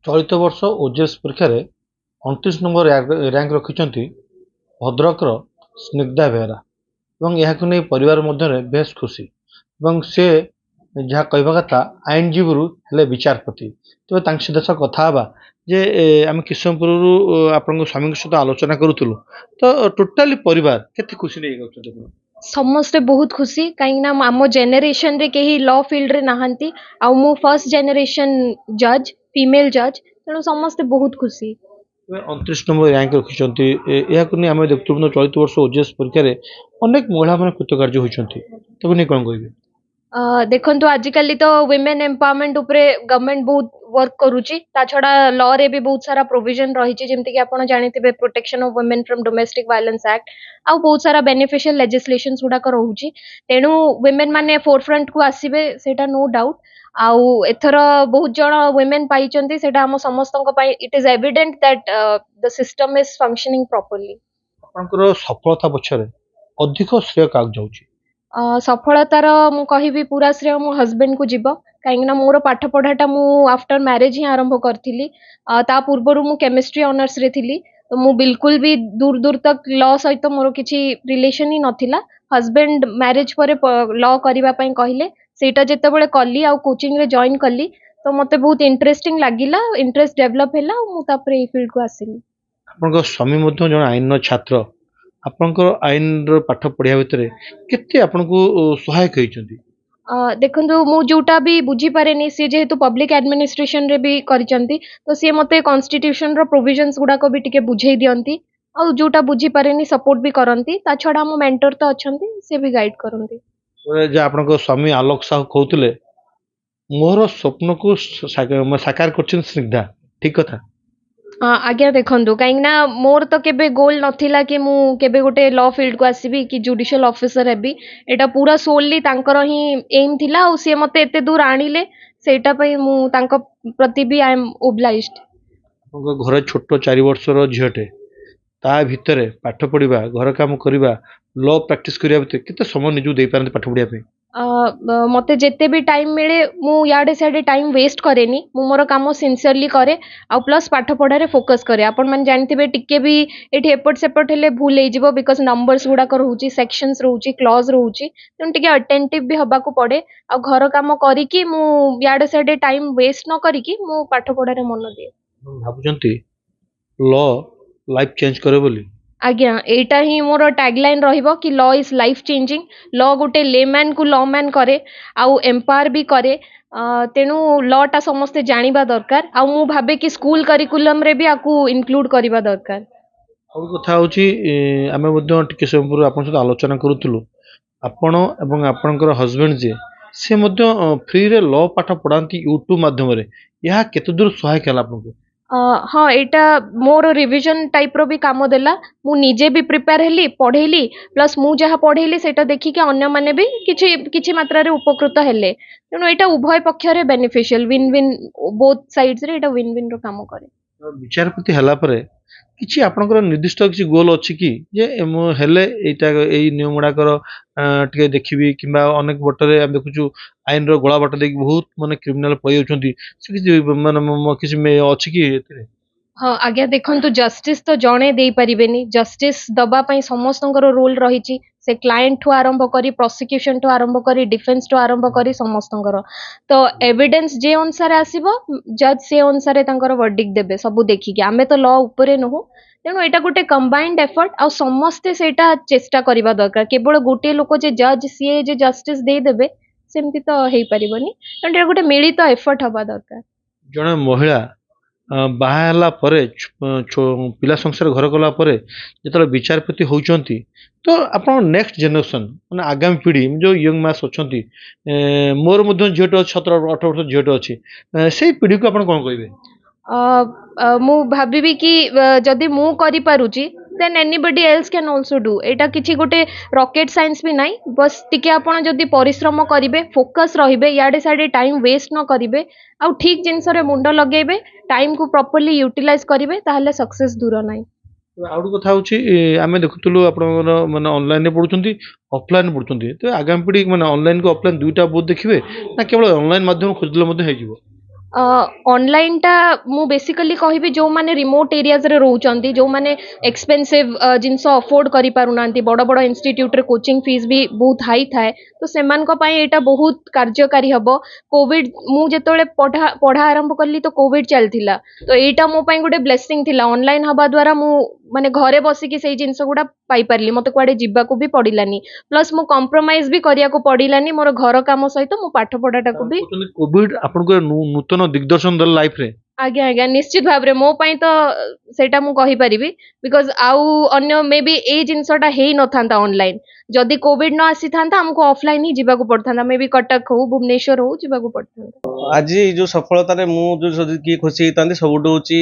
ଚଳିତ ବର୍ଷ ଓଜେଏସ୍ ପରୀକ୍ଷାରେ 29 ନମ୍ବର ର୍ୟାଙ୍କ ରଖିଛନ୍ତି ଭଦ୍ରକର ସ୍ନିଗ୍ଧା ବେହେରା ଏବଂ ଏହାକୁ ନେଇ ପରିବାର ମଧ୍ୟରେ ବେଶ୍ ଖୁସି ଏବଂ ସେ ଯାହା କହିବା କଥା ଆଇନଜୀବୀରୁ ହେଲେ ବିଚାରପତି। ତେବେ ତାଙ୍କ ସହିତ କଥା ହେବା ଯେ ଆମେ କିଛି ସମୟ ପୂର୍ବରୁ ଆପଣଙ୍କ ସ୍ୱାମୀଙ୍କ ସହିତ ଆଲୋଚନା କରୁଥିଲୁ ତ ଟୋଟାଲି ପରିବାର କେତେ ଖୁସି ନେଇଯାଉଛନ୍ତି ଆପଣ? ସମସ୍ତେ ବହୁତ ଖୁସି କାହିଁକି ନା ଆମ ଜେନେରେସନ ରେ କେହି ଲ ଫିଲ୍ଡ ରେ ନାହାନ୍ତି ଆଉ ମୁଁ ଫର୍ଷ୍ଟ ଜେନେରେସନ ଜଜ୍ ଫିମେଲ ଜଜ୍ ତେଣୁ ସମସ୍ତେ ବହୁତ ଖୁସି। 29 ନମ୍ବର ର୍ୟାଙ୍କ ରଖିଛନ୍ତି ଏହାକୁ ନେଇ ଆମେ ଦେଖୁଥିଲୁ ଚଳିତ ବର୍ଷ ଓଜେଏସ୍ ପରୀକ୍ଷାରେ ଅନେକ ମହିଳାମାନେ କୃତକାର୍ଯ୍ୟ ହୋଇଛନ୍ତି ତାକୁ ନେଇ କ'ଣ କହିବେ? ଦେଖନ୍ତୁ ଆଜିକାଲି ତ ୱିମେନ୍ ଏମ୍ପାୱରମେଣ୍ଟ ଉପରେ ଗଭର୍ଣ୍ଣମେଣ୍ଟ ବହୁତ ୱାର୍କ କରୁଛି ତା ଛଡ଼ା ଲ ରେ ବି ବହୁତ ସାରା ପ୍ରୋଭିଜନ ରହିଛି ଯେମିତିକି ଆପଣ ଜାଣିଥିବେ protection of women from domestic violence act ଆଉ ବହୁତ ସାରା ବେନିଫିସିଆଲ ଲେଜିସ୍ଲେସନ୍ସ ଗୁଡ଼ାକ ରହୁଛି ତେଣୁ ୱିମେନ୍ ମାନେ ଫୋରଫ୍ରଣ୍ଟକୁ ଆସିବେ ସେଇଟା ନୋ ଡାଉଟ୍। ଆଉ ଏଥର ବହୁତ ଜଣ ୱିମେନ୍ ପାଇଛନ୍ତି ସେଇଟା ଆମ ସମସ୍ତଙ୍କ ପାଇଁ it is evident that the system is functioning properly. ଆପଣଙ୍କର ସଫଳତା ପଛରେ ଅଧିକ ଶ୍ରେୟ କାହାକୁ ଯାଉଛି? ସଫଳତାର ମୁଁ କହିବି ପୁରା ଶ୍ରେୟ ମୋ ହଜବେଣ୍ଡକୁ ଯିବ କାହିଁକିନା ମୋର ପାଠ ପଢ଼ାଟା ମୁଁ ଆଫ୍ଟର ମ୍ୟାରେଜ୍ ହିଁ ଆରମ୍ଭ କରିଥିଲି। ତା ପୂର୍ବରୁ ମୁଁ କେମିଷ୍ଟ୍ରି ଅନର୍ସରେ ଥିଲି ତ ମୁଁ ବିଲକୁଲ ବି ଦୂର ଦୂର ତକ୍ ଲ ସହିତ ମୋର କିଛି ରିଲେସନ୍ ହିଁ ନଥିଲା। ହଜବେଣ୍ଡ ମ୍ୟାରେଜ୍ ପରେ ଲ କରିବା ପାଇଁ କହିଲେ ସେଇଟା ଯେତେବେଳେ କଲି ଆଉ କୋଚିଂରେ ଜଏନ୍ କଲି ତ ମୋତେ ବହୁତ ଇଣ୍ଟରେଷ୍ଟିଂ ଲାଗିଲା ଇଣ୍ଟରେଷ୍ଟ ଡେଭଲପ୍ ହେଲା ଆଉ ମୁଁ ତାପରେ ଏଇ ଫିଲ୍ଡକୁ ଆସିଲି। ଆପଣଙ୍କ ସ୍ୱାମୀ ମଧ୍ୟ ଜଣେ ଆଇନର ଛାତ୍ର ଆପଣଙ୍କର ଆଇନର ପାଠ ପଢ଼ିବା ଭିତରେ କେତେ ଆପଣଙ୍କୁ ସହାୟକ ହେଇଛନ୍ତି? ଦେଖନ୍ତୁ ମୁଁ ଯୋଉଟା ବି ବୁଝିପାରେନି ସିଏ ଯେହେତୁ ପବ୍ଲିକ୍ ଆଡମିନିଷ୍ଟ୍ରେସନରେ ବି କରିଛନ୍ତି ତ ସିଏ ମୋତେ କନଷ୍ଟିଟ୍ୟୁସନର ପ୍ରୋଭିଜନ୍ସ ଗୁଡ଼ାକ ବି ଟିକେ ବୁଝେଇ ଦିଅନ୍ତି ଆଉ ଯୋଉଟା ବୁଝିପାରେନି ସପୋର୍ଟ ବି କରନ୍ତି ତା ଛଡ଼ା ଆମ ମେଣ୍ଟର ତ ଅଛନ୍ତି ସେ ବି ଗାଇଡ୍ କରନ୍ତି। ଯେ ଆପଣଙ୍କ ସ୍ୱାମୀ ଆଲୋକ ସାହୁ କହୁଥିଲେ ମୋର ସ୍ୱପ୍ନକୁ ସାକାର କରିଛନ୍ତି ସ୍ନିଗ୍ଧା, ଠିକ କଥା? ଆଜ୍ଞା ଦେଖନ୍ତୁ କାହିଁକିନା ମୋର ତ କେବେ ଗୋଲ୍ ନଥିଲା କି ମୁଁ କେବେ ଗୋଟେ ଲ ଫିଲ୍ଡକୁ ଆସିବି କି ଜୁଡ଼ିସିଆଲ ଅଫିସର ହେବି ଏଇଟା ପୁରା ସୋଲି ତାଙ୍କର ହିଁ ଏମ୍ ଥିଲା ଆଉ ସିଏ ମୋତେ ଏତେ ଦୂର ଆଣିଲେ ସେଇଟା ପାଇଁ ମୁଁ ତାଙ୍କ ପ୍ରତି ବି ଆଇ ଏମ୍ ଓବ୍ଲାଇଜ୍ଡ। ଆପଣଙ୍କ ଘରେ ଛୋଟ 4 ବର୍ଷର ଝିଅଟେ ତା ଭିତରେ ପାଠ ପଢ଼ିବା ଘର କାମ କରିବା ଲ ପ୍ରାକ୍ଟିସ୍ କରିବା ଭିତରେ କେତେ ସମୟ ନିଜକୁ ଦେଇପାରନ୍ତି ପାଠ ପଢ଼ିବା ପାଇଁ? ମୋତେ ଯେତେ ବି ଟାଇମ୍ ମିଳେ ମୁଁ ଇଆଡ଼େ ସିଆଡ଼େ ଟାଇମ୍ ୱେଷ୍ଟ କରେନି ମୁଁ ମୋର କାମ ସିନସିୟରଲି କରେ ଆଉ ପ୍ଲସ୍ ପାଠ ପଢ଼ାରେ ଫୋକସ୍ କରେ। ଆପଣମାନେ ଜାଣିଥିବେ ଟିକେ ବି ଏଠି ଏପଟ ସେପଟ ହେଲେ ଭୁଲ ହେଇଯିବ ବିକଜ ନମ୍ବର୍ସ ଗୁଡ଼ାକ ରହୁଛି ସେକ୍ସନ୍ସ ରହୁଛି କ୍ଲଜ୍ ରହୁଛି ତେଣୁ ଟିକେ ଅଟେଣ୍ଟିଭ୍ ବି ହେବାକୁ ପଡ଼େ ଆଉ ଘର କାମ କରିକି ମୁଁ ଇଆଡ଼େ ସିଆଡ଼େ ଟାଇମ୍ ୱେଷ୍ଟ ନ କରିକି ମୁଁ ପାଠ ପଢ଼ାରେ ମନ ଦିଏ। ଭାବୁଛନ୍ତି ଲ ଲାଇଫ୍ ଚେଞ୍ଜ କରେ ବୋଲି? ଆଜ୍ଞା ଏଇଟା ହିଁ ମୋର ଟ୍ୟାଗଲାଇନ୍ ରହିବ କି ଲ ଇଜ୍ ଲାଇଫ୍ ଚେଞ୍ଜିଂ। ଲ ଗୋଟେ ଲେମ୍ୟାନ୍କୁ ଲ ମ୍ୟାନ୍ କରେ ଆଉ ଏମ୍ପାୱାର ବି କରେ ତେଣୁ ଲଟା ସମସ୍ତେ ଜାଣିବା ଦରକାର ଆଉ ମୁଁ ଭାବେ କି ସ୍କୁଲ କରିକୁଲମରେ ବି ଆକୁ ଇନକ୍ଲୁଡ୍ କରିବା ଦରକାର। ଆଉ ଗୋଟେ କଥା ହେଉଛି ଆମେ ମଧ୍ୟ ଟିକେ ସମୟ ପୂର୍ବରୁ ଆପଣଙ୍କ ସହିତ ଆଲୋଚନା କରୁଥିଲୁ ଆପଣ ଏବଂ ଆପଣଙ୍କର ହଜବେଣ୍ଡ ଯିଏ ସେ ମଧ୍ୟ ଫ୍ରିରେ ଲ ପାଠ ପଢ଼ାନ୍ତି ୟୁଟ୍ୟୁବ୍ ମାଧ୍ୟମରେ, ଏହା କେତେ ଦୂର ସହାୟକ ହେଲା ଆପଣଙ୍କୁ? ହଁ ଏଇଟା ମୋର ରିଭିଜନ୍ ଟାଇପ୍ର ବି କାମ ଦେଲା ମୁଁ ନିଜେ ବି ପ୍ରିପେୟାର ହେଲି ପଢ଼େଇଲି ପ୍ଲସ୍ ମୁଁ ଯାହା ପଢ଼େଇଲି ସେଇଟା ଦେଖିକି ଅନ୍ୟମାନେ ବି କିଛି କିଛି ମାତ୍ରାରେ ଉପକୃତ ହେଲେ ତେଣୁ ଏଇଟା ଉଭୟ ପକ୍ଷରେ ବେନିଫିସିଆଲ ୱିନ୍ ୱିନ୍ ବୋଥ୍ ସାଇଡ୍ସରେ ଏଇଟା ୱିନ୍ ୱିନ୍ର କାମ କରେ। ବିଚାରପତି ହେଲା ପରେ କିଛି ଆପଣଙ୍କର ନିର୍ଦ୍ଦିଷ୍ଟ କିଛି ଗୋଲ୍ ଅଛି କି ଯେ ମୁଁ ହେଲେ ଏଇଟା ଏଇ ନିୟମ ଗୁଡ଼ାକର ଟିକେ ଦେଖିବି କିମ୍ବା ଅନେକ ବଟରେ ଆମେ ଦେଖୁଛୁ ଆଇନର ଗୋଳା ବାଟ ଦେଇକି ବହୁତ ମାନେ କ୍ରିମିନାଲ ପଳେଇ ଯାଉଛନ୍ତି ସେ କିଛି ମାନେ କିଛି ଅଛି କି ଏଥିରେ? ହଁ ଆଜ୍ଞା ଦେଖନ୍ତୁ ଜଷ୍ଟିସ୍ ତ ଜଣେ ଦେଇପାରିବେନି ଜଷ୍ଟିସ୍ ଦେବା ପାଇଁ ସମସ୍ତଙ୍କର ରୋଲ୍ ରହିଛି ସେ କ୍ଲାଏଣ୍ଟଠୁ ଆରମ୍ଭ କରି ପ୍ରସିକ୍ୟୁସନଠୁ ଆରମ୍ଭ କରି ଡିଫେନ୍ସଠୁ ଆରମ୍ଭ କରି ସମସ୍ତଙ୍କର ତ ଏଭିଡେନ୍ସ ଯେ ଅନୁସାରେ ଆସିବ ଜଜ୍ ସେ ଅନୁସାରେ ତାଙ୍କର ବର୍ଡିକ୍ ଦେବେ ସବୁ ଦେଖିକି ଆମେ ତ ଲ ଉପରେ ନୁହଁ ତେଣୁ ଏଇଟା ଗୋଟେ କମ୍ବାଇଣ୍ଡ ଏଫର୍ଟ ଆଉ ସମସ୍ତେ ସେଇଟା ଚେଷ୍ଟା କରିବା ଦରକାର କେବଳ ଗୋଟିଏ ଲୋକ ଯେ ଜଜ୍ ସିଏ ଯେ ଜଷ୍ଟିସ୍ ଦେଇଦେବେ ସେମିତି ତ ହେଇପାରିବନି ତେଣୁ ଏଇଟା ଗୋଟେ ମିଳିତ ଏଫର୍ଟ ହେବା ଦରକାର। ଜଣେ ମହିଳା ବାହା ହେଲା ପରେ ପିଲା ସଂସାର ଘର କଲା ପରେ ଯେତେବେଳେ ବିଚାରପତି ହେଉଛନ୍ତି ତ ଆପଣ ନେକ୍ସଟ ଜେନେରେସନ୍ ମାନେ ଆଗାମୀ ପିଢ଼ି ଯେଉଁ ୟଙ୍ଗ ମାସ୍ ଅଛନ୍ତି ମୋର ମଧ୍ୟ ଝିଅଟେ ଅଛି 17-18 ବର୍ଷ ଝିଅଟେ ଅଛି ସେଇ ପିଢ଼ିକୁ ଆପଣ କ'ଣ କହିବେ? ମୁଁ ଭାବିବି କି ଯଦି ମୁଁ କରିପାରୁଛି ଦେନ୍ ଏନିବଡି ଏଲ୍ସ କ୍ୟାନ୍ ଅଲସୋ ଡୁ ଏଇଟା କିଛି ଗୋଟେ ରକେଟ୍ ସାଇନ୍ସ ବି ନାହିଁ ବସ୍ ଟିକେ ଆପଣ ଯଦି ପରିଶ୍ରମ କରିବେ ଫୋକସ୍ ରହିବେ ଇଆଡ଼େ ସିଆଡ଼େ ଟାଇମ୍ ୱେଷ୍ଟ ନ କରିବେ ଆଉ ଠିକ୍ ଜିନିଷରେ ମୁଣ୍ଡ ଲଗେଇବେ ଟାଇମ୍କୁ ପ୍ରପରଲି ୟୁଟିଲାଇଜ୍ କରିବେ ତାହେଲେ ସକ୍ସେସ୍ ଦୂର ନାହିଁ। ଆଉ ଗୋଟେ କଥା ହେଉଛି ଆମେ ଦେଖୁଥିଲୁ ଆପଣଙ୍କର ମାନେ ଅନଲାଇନରେ ପଢ଼ୁଛନ୍ତି ଅଫଲାଇନରେ ପଢ଼ୁଛନ୍ତି ତ ଆଗାମୀ ପିଢ଼ି ମାନେ ଅନଲାଇନକୁ ଅଫଲାଇନ ଦୁଇଟା ବୋଧ ଦେଖିବେ ନା କେବଳ ଅନଲାଇନ ମାଧ୍ୟମ ଖୋଜିଲେ ମଧ୍ୟ ହେଇଯିବ? ଅନଲାଇନଟା ମୁଁ ବେସିକାଲି କହିବି ଯେଉଁମାନେ ରିମୋଟ୍ ଏରିଆଜରେ ରହୁଛନ୍ତି, ଯେଉଁମାନେ ଏକ୍ସପେନ୍ସିଭ୍ ଜିନିଷ ଅଫୋର୍ଡ କରିପାରୁନାହାନ୍ତି, ବଡ଼ ବଡ଼ ଇନଷ୍ଟିଟ୍ୟୁଟ୍ରେ କୋଚିଂ ଫିସ୍ ବି ବହୁତ ହାଇ ଥାଏ, ତ ସେମାନଙ୍କ ପାଇଁ ଏଇଟା ବହୁତ କାର୍ଯ୍ୟକାରୀ ହେବ। କୋଭିଡ ମୁଁ ଯେତେବେଳେ ପଢ଼ା ଆରମ୍ଭ କଲି ତ କୋଭିଡ ଚାଲିଥିଲା, ତ ଏଇଟା ମୋ ପାଇଁ ଗୋଟେ ବ୍ଲେସିଂ ଥିଲା। ଅନଲାଇନ୍ ହେବା ଦ୍ୱାରା ମୁଁ ମାନେ ଘରେ ବସିକି ସେଇ ଜିନିଷ ଗୁଡ଼ା ପାଇପାରିଲି, ମୋତେ କୁଆଡ଼େ ଯିବାକୁ ବି ପଡ଼ିଲାନି, ପ୍ଲସ୍ ମୁଁ କମ୍ପ୍ରମାଇଜ୍ ବି କରିବାକୁ ପଡ଼ିଲାନି ମୋର ଘର କାମ ସହିତ ମୋ ପାଠପଢ଼ାଟାକୁ ବି। କହୁଛନ୍ତି କୋଭିଡ ଆପଣଙ୍କୁ ନୂତନ ଦିଗଦର୍ଶନ ଦେଲା ଲାଇଫରେ। ଆଜ୍ଞା ଆଜ୍ଞା, ନିଶ୍ଚିତ ଭାବରେ ମୋ ପାଇଁ ତ ସେଇଟା ମୁଁ କହିପାରିବି, ବିକଜ ଆଉ ଅନ୍ୟ ମେ ବି ଏଇ ଜିନିଷଟା ହେଇନଥାନ୍ତା ଅନଲାଇନ୍। ଯଦି କୋଭିଡ ନ ଆସିଥାନ୍ତା ଆମକୁ ଅଫଲାଇନ୍ ହିଁ ଯିବାକୁ ପଡ଼ିଥାନ୍ତା, ମେ ବି କଟକ ହଉ ଭୁବନେଶ୍ୱର ହଉ ଯିବାକୁ ପଡ଼ିଥାନ୍ତା। ଆଜି ଏଇ ଯୋଉ ସଫଳତାରେ ମୁଁ ଯୋଉ ଯଦି କିଏ ଖୁସି ହେଇଥାନ୍ତି ସବୁଠୁ ହଉଛି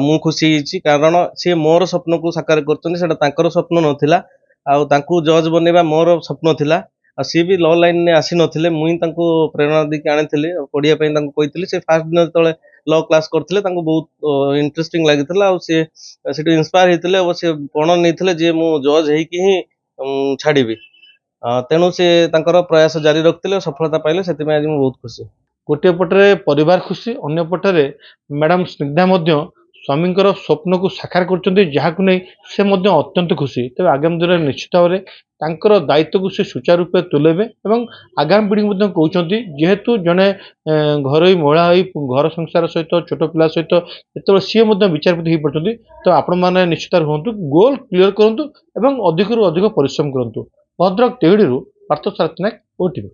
ମୁଁ ଖୁସି ହେଇଛି, କାରଣ ସିଏ ମୋର ସ୍ୱପ୍ନକୁ ସାକାର କରୁଛନ୍ତି। ସେଟା ତାଙ୍କର ସ୍ୱପ୍ନ ନଥିଲା, ଆଉ ତାଙ୍କୁ ଜଜ୍ ବନେଇବା ମୋର ସ୍ୱପ୍ନ ଥିଲା। ଆଉ ସିଏ ବି ଲ ଲାଇନରେ ଆସିନଥିଲେ, ମୁଁ ହିଁ ତାଙ୍କୁ ପ୍ରେରଣା ଦେଇକି ଆଣିଥିଲି ପଢିବା ପାଇଁ। ତାଙ୍କୁ କହିଥିଲି, ସେ ଫାଷ୍ଟ ଦିନ ଯେତେବେଳେ ଲ କ୍ଲାସ କରିଥିଲେ ତାଙ୍କୁ ବହୁତ ଇଣ୍ଟରେଷ୍ଟିଂ ଲାଗିଥିଲା, ଆଉ ସେ ସେଠୁ ଇନ୍ସପାୟାର ହେଇଥିଲେ। ଆଉ ସେ ପଣ ନେଇଥିଲେ ଯେ ମୁଁ ଜଜ୍ ହେଇକି ହିଁ ଛାଡ଼ିବି। ତେଣୁ ସେ ତାଙ୍କର ପ୍ରୟାସ ଜାରି ରଖିଥିଲେ, ସଫଳତା ପାଇଲେ। ସେଥିପାଇଁ ଆଜି ମୁଁ ବହୁତ ଖୁସି। ଗୋଟିଏ ପଟରେ ପରିବାର ଖୁସି, ଅନ୍ୟ ପଟରେ ମ୍ୟାଡାମ ସ୍ନିଗ୍ଧା ମଧ୍ୟ ସ୍ୱାମୀଙ୍କର ସ୍ୱପ୍ନକୁ ସାକାର କରୁଛନ୍ତି, ଯାହାକୁ ନେଇ ସେ ମଧ୍ୟ ଅତ୍ୟନ୍ତ ଖୁସି। ତେବେ ଆଗାମୀ ଦିନରେ ନିଶ୍ଚିତ ଭାବରେ ତାଙ୍କର ଦାୟିତ୍ୱକୁ ସେ ସୁଚାରୁ ରୂପେ ତୁଲେଇବେ ଏବଂ ଆଗାମୀ ପିଢ଼ିକୁ ମଧ୍ୟ କହୁଛନ୍ତି, ଯେହେତୁ ଜଣେ ଘରୋଇ ମହିଳା ହୋଇ ଘର ସଂସାର ସହିତ ଛୋଟ ପିଲା ସହିତ ଯେତେବେଳେ ସିଏ ମଧ୍ୟ ବିଚାରପତି ହେଇପାରୁଛନ୍ତି, ତ ଆପଣମାନେ ନିଶ୍ଚିତ ହୁଅନ୍ତୁ, ଗୋଲ୍ କ୍ଲିୟର କରନ୍ତୁ ଏବଂ ଅଧିକରୁ ଅଧିକ ପରିଶ୍ରମ କରନ୍ତୁ। ଭଦ୍ରକ ତିହିଡ଼ିରୁ ପାର୍ଥ ସାରଥୀ ନାୟକ, OTV।